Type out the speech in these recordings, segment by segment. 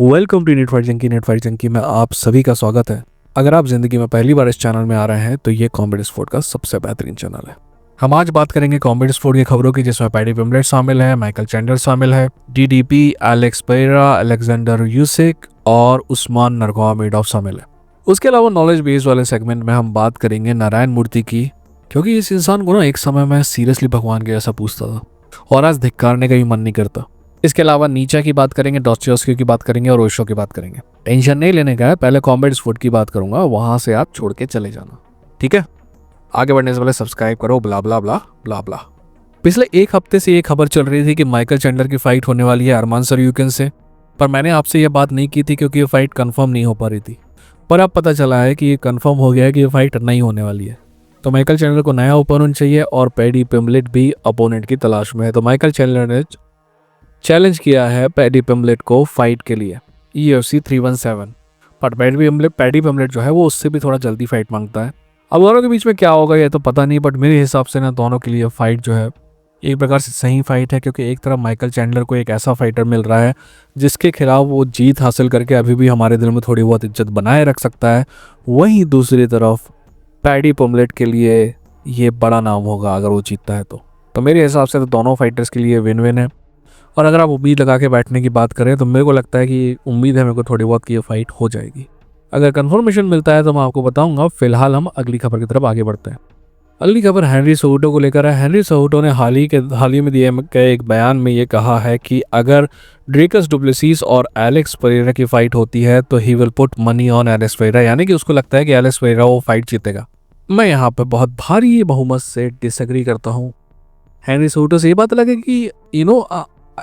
Welcome to net fight junkie में आप सभी का स्वागत है। अगर आप जिंदगी में पहली बार इस चैनल में आ रहे हैं तो ये कॉमेडी स्पोर्ट का सबसे बेहतरीन चैनल है। हम आज बात करेंगे कॉमेडी स्पोर्ट की खबरों की, जिसमें पैडी पिम्बलेट शामिल है, माइकल चैंडलर शामिल है, DDP, Alex Pereira, Alexander UIC और उस्मान नरगोमेडोव शामिल है। उसके अलावा नॉलेज बेस्ड वाले सेगमेंट में हम बात करेंगे नारायण मूर्ति की, क्योंकि इस इंसान को ना एक समय में सीरियसली भगवान के जैसा पूछता था और आज धिक्कारने का भी मन नहीं करता। इसके अलावा नीचा की बात करेंगे, डॉस्टोयेव्स्की की बात करेंगे और ओशो की बात करेंगे। टेंशन नहीं लेने का है, पहले कॉमेडी स्पोर्ट की बात करूंगा, वहां से आप छोड़ के चले जाना, ठीक है। आगे बढ़ने से पहले सब्सक्राइब करो, ब्ला ब्ला ब्ला ब्ला ब्ला। पिछले एक हफ्ते से ये खबर चल रही थी कि माइकल चैंडलर की फाइट होने वाली है अरमान सरूक्यान से, पर मैंने आपसे ये बात नहीं की थी क्योंकि ये फाइट कंफर्म नहीं हो पा रही थी। पर अब पता चला है कि ये कंफर्म हो गया है कि ये फाइट नहीं होने वाली है। तो माइकल चैंडलर को नया ओपोनेंट चाहिए और पैडी पिम्बलेट भी ओपोनेंट की तलाश में है। तो माइकल चैंडलर ने चैलेंज किया है पैडी पिम्बलेट को फाइट के लिए UFC 317, पर पैडी पिम्बलेट जो है वो उससे भी थोड़ा जल्दी फाइट मांगता है। अब दोनों के बीच में क्या होगा ये तो पता नहीं, बट मेरे हिसाब से ना दोनों के लिए फाइट जो है एक प्रकार से सही फाइट है, क्योंकि एक तरफ माइकल चैंडलर को एक ऐसा फाइटर मिल रहा है जिसके खिलाफ वो जीत हासिल करके अभी भी हमारे दिल में थोड़ी बहुत इज्जत बनाए रख सकता है। वहीं दूसरी तरफ पैडी पिम्बलेट के लिए ये बड़ा नाम होगा अगर वो जीतता है तो मेरे हिसाब से तो दोनों फाइटर्स के लिए विन विन है। और अगर आप उम्मीद लगा के बैठने की बात करें तो मेरे को लगता है कि उम्मीद है मेरे को थोड़ी बहुत कि ये फाइट हो जाएगी। अगर कंफर्मेशन मिलता है तो मैं आपको बताऊंगा। फिलहाल हम अगली खबर की तरफ आगे बढ़ते हैं। अगली खबर हेनरी सेहूटो को लेकर है। हेनरी सेहूटो ने हाल ही में दिए गए एक बयान में ये कहा है कि अगर ड्रेकस डुप्लेसिस और एलेक्स पेरेरा की फाइट होती है तो he will put money on Alex Pereira, यानी कि उसको लगता है कि एलेक्स पेरेरा वो फाइट जीतेगा। मैं यहाँ पे बहुत भारी बहुमत से डिसएग्री करता हूँ। हेनरी सेहूटो से ये बात लगे कि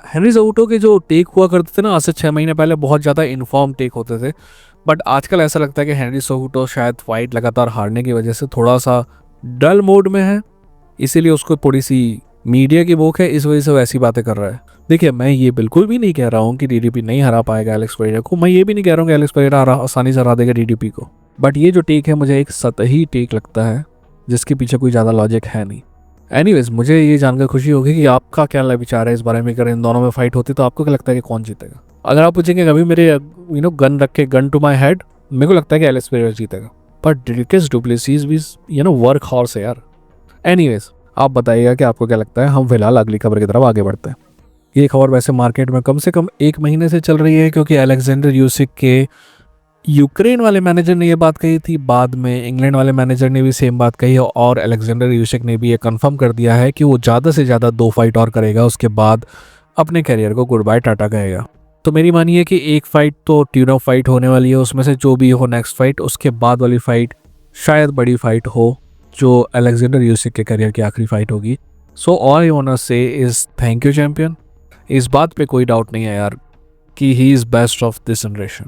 हेनरी सेहूटो के जो टेक हुआ करते थे ना आज से 6 महीने पहले, बहुत ज़्यादा इन्फॉर्म टेक होते थे, बट आजकल ऐसा लगता है कि हेनरी सेहूटो शायद फाइट लगातार हारने की वजह से थोड़ा सा डल मोड में है, इसीलिए उसको थोड़ी सी मीडिया की भूख है, इस वजह से वो ऐसी बातें कर रहा है। देखिए, मैं ये बिल्कुल भी नहीं कह रहा हूँ कि डीडीपी नहीं हरा पाएगा एलेक्स पेरेरा को, मैं ये भी नहीं कह रहा हूँ कि एलेक्स पेरेरा आसानी से हरा देगा डीडीपी को, बट ये जो टेक है मुझे एक सतही टेक लगता है जिसके पीछे कोई ज़्यादा लॉजिक है नहीं। एनीवेज, मुझे ये जानकर खुशी होगी कि आपका क्या विचार है इस बारे में। अगर इन दोनों में फाइट होती तो आपको क्या लगता है कि कौन जीतेगा? अगर आप पूछेंगे कभी मेरे गन रख के गन टू माय हेड, मेरे को लगता है कि एलेक्स पेरेरा जीतेगा, पर ड्रेकस डुप्लेसिस भी वर्क हॉर्स है यार। एनीवेज, आप बताइएगा कि आपको क्या लगता है। हम फिलहाल अगली खबर की तरफ आगे बढ़ते हैं। ये खबर वैसे मार्केट में कम से कम 1 महीने से चल रही है, क्योंकि अलेक्जेंडर यूसिक के यूक्रेन वाले मैनेजर ने ये बात कही थी, बाद में इंग्लैंड वाले मैनेजर ने भी सेम बात कही और अलेक्जेंडर यूसिक ने भी ये कंफर्म कर दिया है कि वो ज़्यादा से ज़्यादा 2 फाइट और करेगा, उसके बाद अपने करियर को गुड बाय टाटा कहेगा। तो मेरी मानिए कि एक फाइट तो ट्यून ऑफ फाइट होने वाली है, उसमें से जो भी हो नेक्स्ट फाइट, उसके बाद वाली फाइट शायद बड़ी फाइट हो जो अलेक्जेंडर यूसिक के करियर की आखिरी फाइट होगी। So all I want say is thank you champion. इस बात पे कोई डाउट नहीं है यार कि he is best of this generation,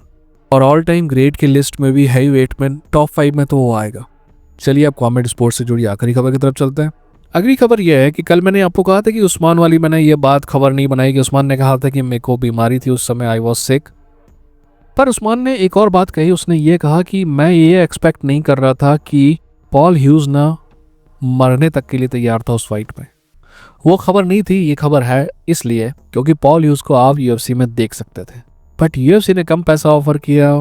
और ऑल टाइम ग्रेट की लिस्ट में भी हैवी वेट में टॉप 5 में तो वो आएगा। चलिए अब कॉमेडी स्पोर्ट्स से जुड़ी आखिरी खबर की तरफ चलते हैं। अगली खबर यह है कि कल मैंने आपको कहा था कि उस्मान वाली मैंने ये बात खबर नहीं बनाई कि उस्मान ने कहा था कि मेरे को बीमारी थी उस समय, आई वॉज सिक, पर उस्मान ने एक और बात कही। उसने ये कहा कि मैं ये एक्सपेक्ट नहीं कर रहा था कि पॉल ह्यूज ना मरने तक के लिए तैयार था उस फाइट में। वो खबर नहीं थी, ये खबर है इसलिए क्योंकि पॉल ह्यूज को आप UFC में देख सकते थे, बट UFC ने कम पैसा ऑफर किया,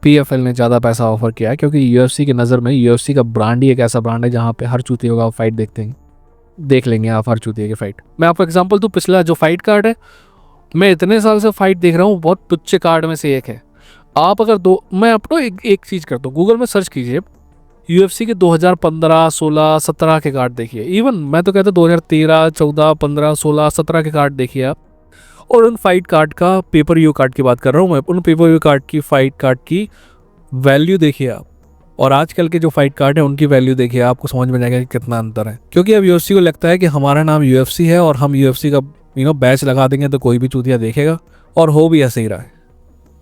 PFL ने ज़्यादा पैसा ऑफर किया है, क्योंकि UFC की नज़र में UFC का ब्रांड ही एक ऐसा ब्रांड है जहाँ पे हर चूती होगा आप फाइट देख लेंगे आप हर चूतिया की फाइट। मैं आपको एग्जांपल दूँ, पिछला जो फाइट कार्ड है, मैं इतने साल से फाइट देख रहा हूँ, बहुत तुच्छ कार्ड में से एक है। आप अगर मैं आपको एक चीज़ करता हूँ, गूगल में सर्च कीजिए UFC के 2015, 16, 17 के कार्ड देखिए, इवन मैं तो कहता हूँ 2013, 14, 15, 16, 17 के कार्ड देखिए आप, और उन फाइट कार्ड का पेपर व्यू कार्ड की बात कर रहा हूँ मैं, उन पेपर व्यू कार्ड की फाइट कार्ड की वैल्यू देखिए आप, और आजकल के जो फाइट कार्ड है उनकी वैल्यू देखिए, आपको समझ में जाएगा कि कितना अंतर है। क्योंकि अब UFC को लगता है कि हमारा नाम UFC है और हम UFC का बैच लगा देंगे तो कोई भी चूतिया देखेगा, और हो भी ऐसे ही रहा है।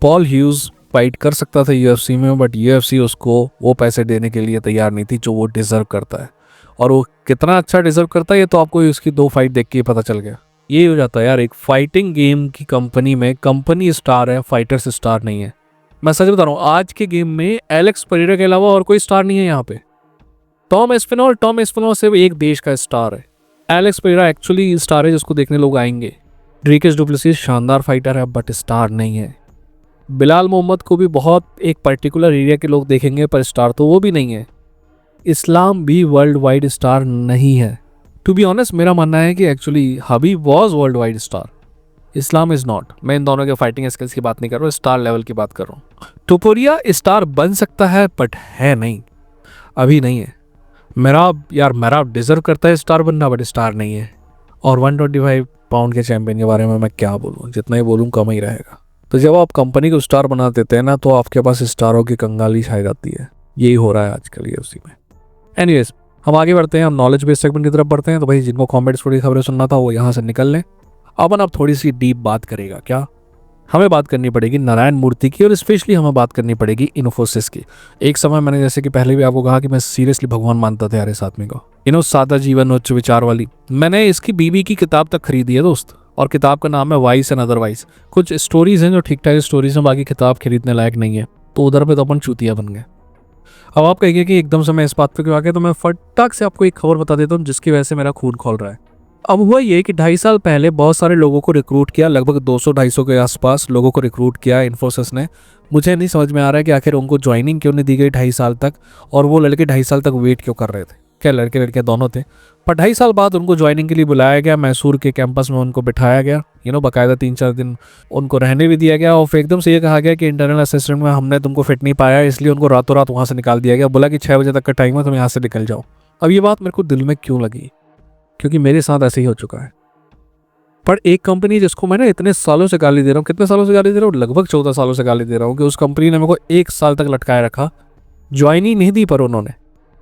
पॉल ह्यूज फाइट कर सकता था UFC में, बट UFC उसको वो पैसे देने के लिए तैयार नहीं थी जो वो डिजर्व करता है, और वो कितना अच्छा डिजर्व करता है ये तो आपको उसकी 2 फाइट देख के ही पता चल गया। ये हो जाता है यार, एक फाइटिंग गेम की कंपनी में कंपनी स्टार है, फाइटर्स स्टार नहीं है। मैं सच बता रहा हूँ, आज के गेम में एलेक्स पेरेरा के अलावा और कोई स्टार नहीं है यहाँ पे। टॉम एस्पिनॉल सिर्फ एक देश का स्टार है, एलेक्स पेरेरा एक्चुअली स्टार है जिसको देखने लोग आएंगे। ड्रेकस डुप्लेसिस शानदार फाइटर है बट स्टार नहीं है। बिलाल मोहम्मद को भी बहुत एक पर्टिकुलर एरिया के लोग देखेंगे, पर स्टार तो वो भी नहीं है। इस्लाम भी वर्ल्ड वाइड स्टार नहीं है। टू बी ऑनेस्ट मेरा मानना है कि actually Habib was world wide star, Islam is not. मैं इन दोनों के फाइटिंग स्किल्स की बात नहीं कर रहा हूँ, स्टार लेवल की बात कर रहा हूँ। टोपुरिया स्टार बन सकता है बट है नहीं, अभी नहीं है। मेरा डिजर्व करता है स्टार बनना, बट स्टार नहीं है। और 125 पाउंड के चैंपियन के बारे में मैं क्या बोलूँ, जितना ही बोलूँ कम ही रहेगा। तो जब आप कंपनी को स्टार बना देते हैं ना, तो आपके पास स्टारों की कंगाली छाई जाती है। यही हो रहा है आजकल ये उसी में। एनीवेज, हम आगे बढ़ते हैं, हम नॉलेज बेस्ड सेगमेंट की तरफ बढ़ते हैं। तो भाई जिनको कॉमेडी स्टोरी खबरें सुनना था वो यहाँ से निकल लें। अब थोड़ी सी डीप बात करेगा क्या, हमें बात करनी पड़ेगी नारायण मूर्ति की, और स्पेशली हमें बात करनी पड़ेगी इन्फोसिस की। एक समय मैंने जैसे कि पहले भी आपको कहा कि मैं सीरियसली भगवान मानता था यार इस आदमी को। सादा जीवन उच्च विचार वाली, मैंने इसकी बीबी की किताब तक खरीदी है दोस्त, और किताब का नाम है वाइस एंड अदरवाइज। कुछ स्टोरीज हैं जो ठीक ठाक स्टोरीज हैं, बाकी किताब खरीदने लायक नहीं है। तो उधर पे तो अपन चूतिया बन गए। अब आप कहिए कि एकदम से मैं इस बात पे क्यों आ गया, तो मैं फटाक से आपको एक खबर बता देता हूँ जिसकी वजह से मेरा खून खोल रहा है। अब हुआ ये कि 2.5 साल पहले बहुत सारे लोगों को रिक्रूट किया, लगभग 200-250 के आसपास लोगों को रिक्रूट किया इन्फोसिस ने। मुझे नहीं समझ में आ रहा है कि आखिर उनको ज्वाइनिंग क्यों नहीं दी गई 2.5 साल तक, और वो लड़के 2.5 साल तक वेट क्यों कर रहे थे। क्या लड़के लड़के दोनों थे, पर 2.5 साल बाद उनको ज्वाइनिंग के लिए बुलाया गया, मैसूर के कैंपस में उनको बिठाया गया। बाकायदा 3-4 दिन उनको रहने भी दिया गया, और फिर एकदम से ये कहा गया कि इंटरनल असिस्टेंट में हमने तुमको फिट नहीं पाया, इसलिए उनको रातों रात वहाँ से निकाल दिया गया। बोला कि 6 बजे तक का टाइम है, तुम यहाँ से निकल जाओ। अब ये बात मेरे को दिल में क्यों लगी, क्योंकि मेरे साथ ऐसे ही हो चुका है। पर एक कंपनी जिसको मैं ना इतने सालों से गाली दे रहा हूँ, कितने सालों से गाली दे रहा हूँ, लगभग 14 सालों से गाली दे रहा हूँ, कि उस कंपनी ने मेरे को 1 साल तक लटकाए रखा, ज्वाइनिंग नहीं दी। पर उन्होंने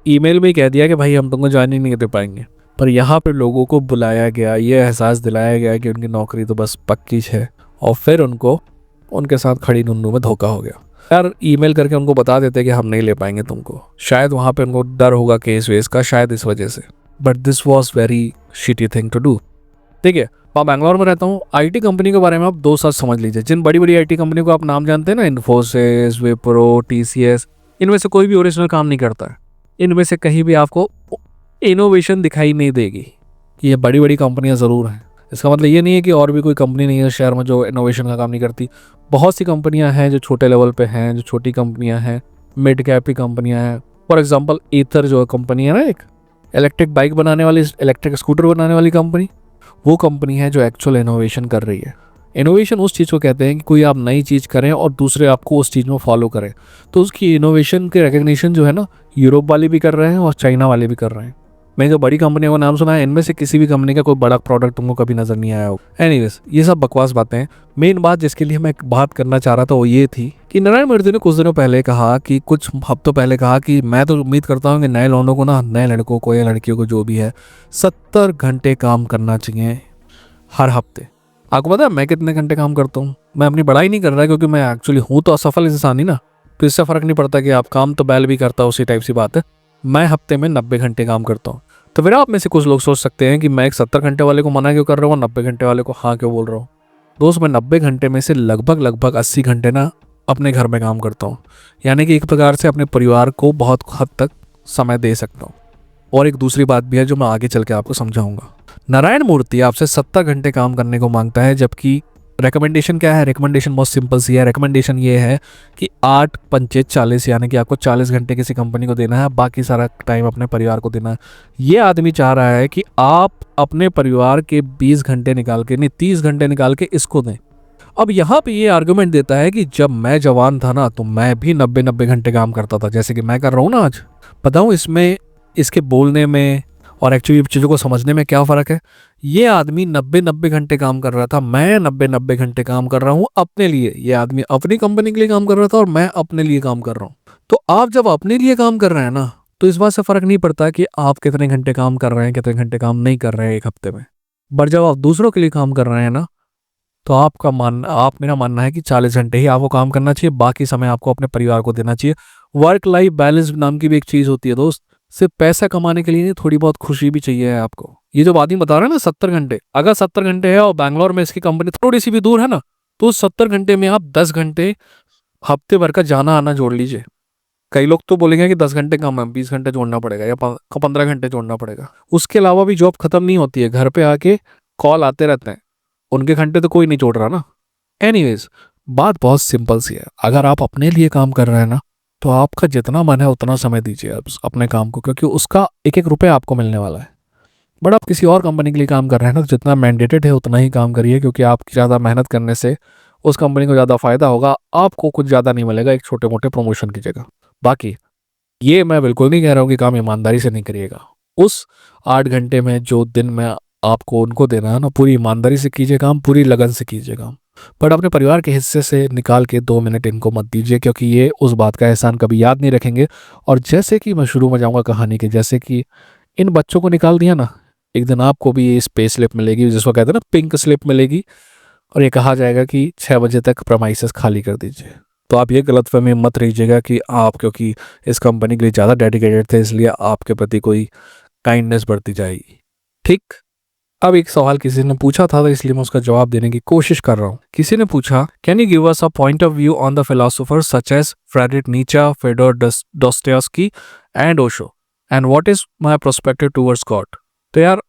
ईमेल में ही कह दिया कि भाई हम तुमको ज्वाइनिंग नहीं दे पाएंगे। पर यहाँ पे लोगों को बुलाया गया, ये एहसास दिलाया गया कि उनकी नौकरी तो बस पक्की है, और फिर उनको उनके साथ खड़ी नुन्नू में धोखा हो गया। यार ईमेल करके उनको बता देते कि हम नहीं ले पाएंगे तुमको, शायद वहाँ पे उनको डर होगा केस वेस का, शायद इस वजह से। But this was very shitty thing to do. ठीक है, मैं बैंगलोर में रहता हूँ। आईटी कंपनी के बारे में आप 2 साल समझ लीजिए। जिन बड़ी बड़ी आईटी कंपनी को आप नाम जानते हैं ना, इन्फोसिस, विप्रो, टीसीएस, इनमें से कोई भी ओरिजिनल काम नहीं करता है। इनमें से कहीं भी आपको इनोवेशन दिखाई नहीं देगी। ये बड़ी बड़ी कंपनियां ज़रूर हैं, इसका मतलब ये नहीं है कि और भी कोई कंपनी नहीं है शहर में जो इनोवेशन का काम नहीं करती। बहुत सी कंपनियां हैं जो छोटे लेवल पे हैं, जो छोटी कंपनियां हैं, मिड कैप की कंपनियां हैं। फॉर एग्जांपल ईथर जो कंपनी है ना, एक इलेक्ट्रिक बाइक बनाने वाली, इलेक्ट्रिक स्कूटर बनाने वाली कंपनी, वो कंपनी है जो एक्चुअल इनोवेशन कर रही है। इनोवेशन उस चीज़ को कहते हैं कि कोई आप नई चीज़ करें और दूसरे आपको उस चीज़ में फॉलो करें। तो उसकी इनोवेशन के रिकग्निशन जो है ना, यूरोप वाले भी कर रहे हैं और चाइना वाले भी कर रहे हैं। मैंने जो बड़ी कंपनियों का नाम सुना है, इनमें से किसी भी कंपनी का कोई बड़ा प्रोडक्ट तुमको कभी नज़र नहीं आया होगा। एनीवेज, ये सब बकवास बातें हैं। मेन बात जिसके लिए मैं बात करना चाह रहा था वो ये थी कि नारायण मूर्ति ने कुछ दिनों पहले कहा, कि कुछ हफ्तों पहले कहा कि मैं तो उम्मीद करता हूँ कि नए लौंडों को ना, नए लड़कों को या लड़कियों को जो भी है, 70 घंटे काम करना चाहिए हर हफ्ते। आपको पता है मैं कितने घंटे काम करता हूँ? मैं अपनी बड़ाई नहीं कर रहा, क्योंकि मैं एक्चुअली हूँ तो असफल इंसान ही ना, तो इससे फ़र्क नहीं पड़ता कि आप काम तो बैल भी करता हो, उसी टाइप सी बात है। मैं हफ्ते में 90 घंटे काम करता हूँ। तो फिर आप में से कुछ लोग सोच सकते हैं कि मैं एक 70 घंटे वाले को मना क्यों कर रहा हूँ, 90 घंटे वाले को हाँ क्यों बोल रहा हूँ। दोस्त, मैं 90 घंटे में से लगभग 80 घंटे ना अपने घर में काम करता हूँ, यानी कि एक प्रकार से अपने परिवार को बहुत हद तक समय दे सकता हूँ। और एक दूसरी बात भी है जो मैं आगे चल के आपको समझाऊंगा। नारायण मूर्ति आपसे 70 घंटे काम करने को मांगता है, जबकि रिकमेंडेशन क्या है? रिकमेंडेशन बहुत सिंपल सी है। रिकमेंडेशन ये है कि 8-5-40, यानी कि आपको 40 घंटे किसी कंपनी को देना है, बाकी सारा टाइम अपने परिवार को देना है। ये आदमी चाह रहा है कि आप अपने परिवार के 20 घंटे निकाल के, नहीं 30 घंटे निकाल के इसको दें। अब यहाँ पे ये आर्गुमेंट देता है कि जब मैं जवान था ना, तो मैं भी 90-90 घंटे काम करता था, जैसे कि मैं कर रहा हूँ ना आज। बताऊँ इसमें, इसके बोलने में और एक्चुअली चीज़ों को समझने में क्या फ़र्क है? ये आदमी 90-90 घंटे काम कर रहा था, मैं 90-90 घंटे काम कर रहा हूँ अपने लिए। ये आदमी अपनी कंपनी के लिए काम कर रहा था और मैं अपने लिए काम कर रहा हूँ। तो आप जब अपने लिए काम कर रहे हैं ना, तो इस बात से फ़र्क नहीं पड़ता कि आप कितने घंटे काम कर रहे हैं, कितने घंटे काम नहीं कर रहे हैं एक हफ्ते में। बट जब आप दूसरों के लिए काम कर रहे हैं ना, तो मेरा मानना है कि 40 घंटे ही आपको काम करना चाहिए, बाकी समय आपको अपने परिवार को देना चाहिए। वर्क लाइफ बैलेंस नाम की भी एक चीज़ होती है दोस्त। सिर्फ पैसा कमाने के लिए नहीं, थोड़ी बहुत खुशी भी चाहिए है आपको। ये जो आदमी बता रहा है ना 70 घंटे, अगर 70 घंटे है और बैंगलोर में इसकी कंपनी थोड़ी सी भी दूर है ना, तो 70 घंटे में आप 10 घंटे हफ्ते भर का जाना आना जोड़ लीजिए। कई लोग तो बोलेंगे कि 10 घंटे कम है, 20 घंटे जोड़ना पड़ेगा या 15 घंटे जोड़ना पड़ेगा। उसके अलावा भी जॉब खत्म नहीं होती है, घर पे आके कॉल आते रहते हैं, उनके घंटे तो कोई नहीं जोड़ रहा ना। एनीवेज, बात बहुत सिंपल सी है, अगर आप अपने लिए काम कर रहे हैं ना, तो आपका जितना मन है उतना समय दीजिए आप अपने काम को, क्योंकि उसका एक एक रुपये आपको मिलने वाला है। बट आप किसी और कंपनी के लिए काम कर रहे हैं ना, तो जितना मैंडेटेड है उतना ही काम करिए, क्योंकि आपकी ज़्यादा मेहनत करने से उस कंपनी को ज़्यादा फायदा होगा, आपको कुछ ज़्यादा नहीं मिलेगा एक छोटे मोटे प्रमोशन की जगह। बाकी ये मैं बिल्कुल नहीं कह रहा हूँ कि काम ईमानदारी से नहीं करिएगा। उस 8 घंटे में जो दिन में आपको उनको देना है ना, पूरी ईमानदारी से कीजिए काम, पूरी लगन से कीजिए काम। बट अपने परिवार के हिस्से से निकाल के 2 मिनट इनको मत दीजिए, क्योंकि ये उस बात का एहसान कभी याद नहीं रखेंगे। और जैसे कि मैं शुरू में जाऊँगा कहानी के, जैसे कि इन बच्चों को निकाल दिया ना, एक दिन आपको भी ये स्पेस स्लिप मिलेगी, जिसको कहते हैं ना पिंक स्लिप मिलेगी, और ये कहा जाएगा कि 6 बजे तक प्रमाइसेस खाली कर दीजिए। तो आप ये गलतफहमी मत रहिएगा कि आप क्योंकि इस कंपनी के लिए ज़्यादा डेडिकेटेड थे इसलिए आपके प्रति कोई काइंडनेस बढ़ती जाएगी। ठीक। अब एक सवाल किसी ने पूछा था, तो इसलिए मैं उसका जवाब देने की कोशिश कर रहा हूँ। किसी ने पूछा, can you give us a point of view on the philosopher such as Friedrich Nietzsche, Fyodor Dostoevsky and Osho, and what is my perspective towards God. तो यार,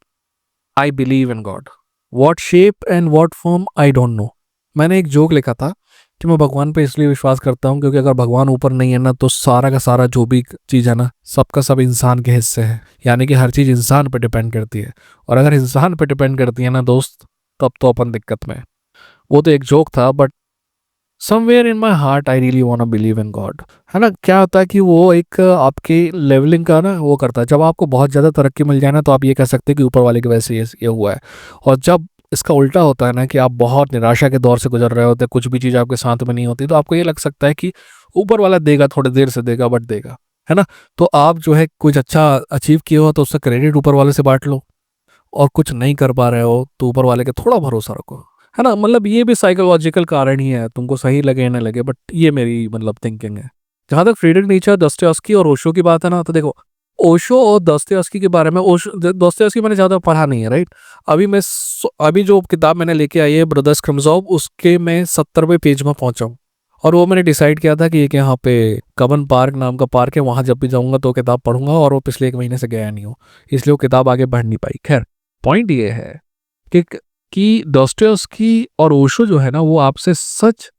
I believe in God, what shape and what form I don't know. मैंने एक joke लिखा था कि मैं भगवान पे इसलिए विश्वास करता हूँ क्योंकि अगर भगवान ऊपर नहीं है ना, तो सारा का सारा जो भी चीज़ है ना, सबका सब इंसान के हिस्से है, यानी कि हर चीज़ इंसान पे डिपेंड करती है। और अगर इंसान पे डिपेंड करती है ना दोस्त, तब तो अपन दिक्कत में है। वो तो एक जोक था, but somewhere in my heart I really want to believe in God. है ना, क्या होता है कि वो एक आपके लेवलिंग का ना वो करता है। जब आपको बहुत ज़्यादा तरक्की मिल जाए ना, तो आप ये कह सकते हैं कि ऊपर वाले के वैसे ये हुआ है। और जब इसका उल्टा होता है ना, कि आप बहुत निराशा के दौर से गुजर रहे होते हैं, कुछ भी चीज़ आपके साथ में नहीं होती, तो आपको ये लग सकता है कि ऊपर वाला देगा, थोड़ी देर से देगा, बट देगा। है ना, तो आप जो है कुछ अच्छा अचीव किए हो तो उसका क्रेडिट ऊपर वाले से बांट लो, और कुछ नहीं कर पा रहे हो तो ऊपर वाले के थोड़ा भरोसा रखो। है ना, मतलब ये भी साइकोलॉजिकल कारण ही है, तुमको सही लगे ना लगे, बट ये मेरी मतलब थिंकिंग है। जहाँ तक फ्रीडरिक नीचे, दोस्तोयेव्स्की और ओशो की बात है ना, तो देखो, ओशो और दोस्तोयेव्स्की के बारे में, ओशो दोस्तोयेव्स्की मैंने ज़्यादा पढ़ा नहीं है, राइट। अभी जो किताब मैंने लेके आई है ब्रदर्स कारामाज़ोव, उसके मैं 70वें पेज में पहुंचा हूँ। और वो मैंने डिसाइड किया था कि एक यहाँ पे कबन पार्क नाम का पार्क है, वहाँ जब भी जाऊँगा तो किताब पढ़ूंगा, और वो पिछले 1 महीने से गया नहीं हूँ, इसलिए वो किताब आगे बढ़ नहीं पाई। खैर, पॉइंट ये है कि दोस्तोयेव्स्की और ओशो जो है ना, वो आपसे सच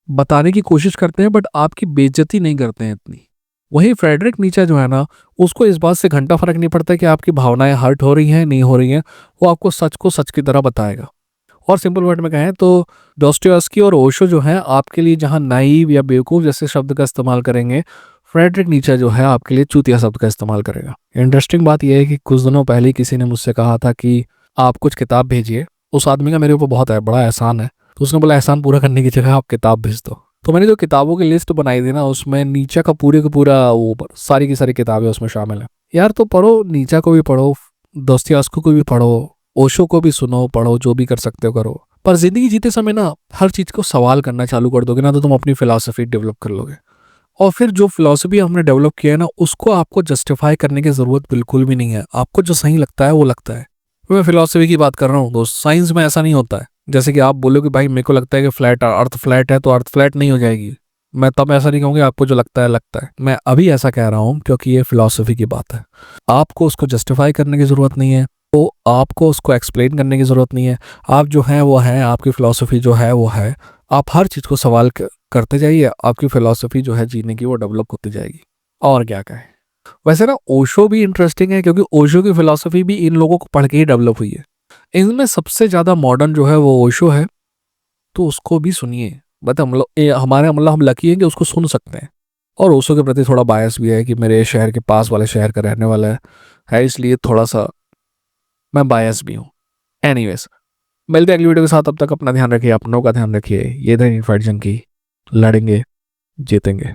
बताने की कोशिश करते हैं, बट आपकी बेइज्जती नहीं करते हैं इतनी। वहीं फ्रेडरिक नीचा जो है ना, उसको इस बात से घंटा फर्क नहीं पड़ता कि आपकी भावनाएं हर्ट हो रही हैं नहीं हो रही हैं, वो आपको सच को सच की तरह बताएगा। और सिंपल वर्ड में कहें तो दोस्तोयेव्स्की और ओशो जो है आपके लिए जहां नाइव या बेवकूफ़ जैसे शब्द का इस्तेमाल करेंगे, फ्रेडरिक नीचा जो है आपके लिए चूतिया शब्द का इस्तेमाल करेगा। इंटरेस्टिंग बात यह है कि कुछ दिनों पहले ही किसी ने मुझसे कहा था कि आप कुछ किताब भेजिए। उस आदमी का मेरे ऊपर बहुत बड़ा एहसान है, तो उसने बोला एहसान पूरा करने की जगह आप किताब भेज दो। तो मैंने जो किताबों की लिस्ट बनाई थी ना, उसमें नीचा का पूरे का पूरा वो सारी की सारी किताबें उसमें शामिल है। यार तो पढ़ो, नीचा को भी पढ़ो, दोस्तोयेव्स्की को भी पढ़ो, ओशो को भी सुनो पढ़ो, जो भी कर सकते हो करो। पर जिंदगी जीते समय ना हर चीज को सवाल करना चालू कर दोगे ना, तो तुम अपनी फिलॉसफी डेवलप कर लोगे। और फिर जो फिलॉसफी हमने डेवलप किया है ना, उसको आपको जस्टिफाई करने की जरूरत बिल्कुल भी नहीं है। आपको जो सही लगता है वो लगता है। मैं फिलॉसफी की बात कर रहा हूँ दोस्त, साइंस में ऐसा नहीं होता है। जैसे कि आप बोलो कि भाई मेरे को लगता है कि अर्थ फ्लैट है, तो अर्थ फ्लैट नहीं हो जाएगी। मैं तब ऐसा नहीं कहूँगी, आपको जो लगता है लगता है। मैं अभी ऐसा कह रहा हूँ क्योंकि ये फिलॉसफी की बात है। आपको उसको जस्टिफाई करने की जरूरत नहीं है, तो आपको उसको एक्सप्लेन करने की जरूरत नहीं है। आप जो हैं वो हैं, आपकी फिलॉसफी जो है वो है। आप हर चीज़ को सवाल करते जाइए, आपकी फिलॉसफी जो है जीने की वो डेवलप होती जाएगी। और क्या कहें। वैसे ना ओशो भी इंटरेस्टिंग है, क्योंकि ओशो की फिलॉसफी भी इन लोगों को पढ़ के ही डेवलप हुई है। इनमें सबसे ज़्यादा मॉडर्न जो है वो ओशो है, तो उसको भी सुनिए। हमारे मतलब हम लकी हैं कि उसको सुन सकते हैं। और ओशो के प्रति थोड़ा बायस भी है कि मेरे शहर के पास वाले शहर का रहने वाला है, इसलिए थोड़ा सा मैं बायस भी हूँ। एनीवेज, मिलते हैं अगली वीडियो के साथ। तब तक अपना ध्यान रखिए, अपनों का ध्यान रखिए। ये था इनफाइट जंकी, लड़ेंगे जीतेंगे।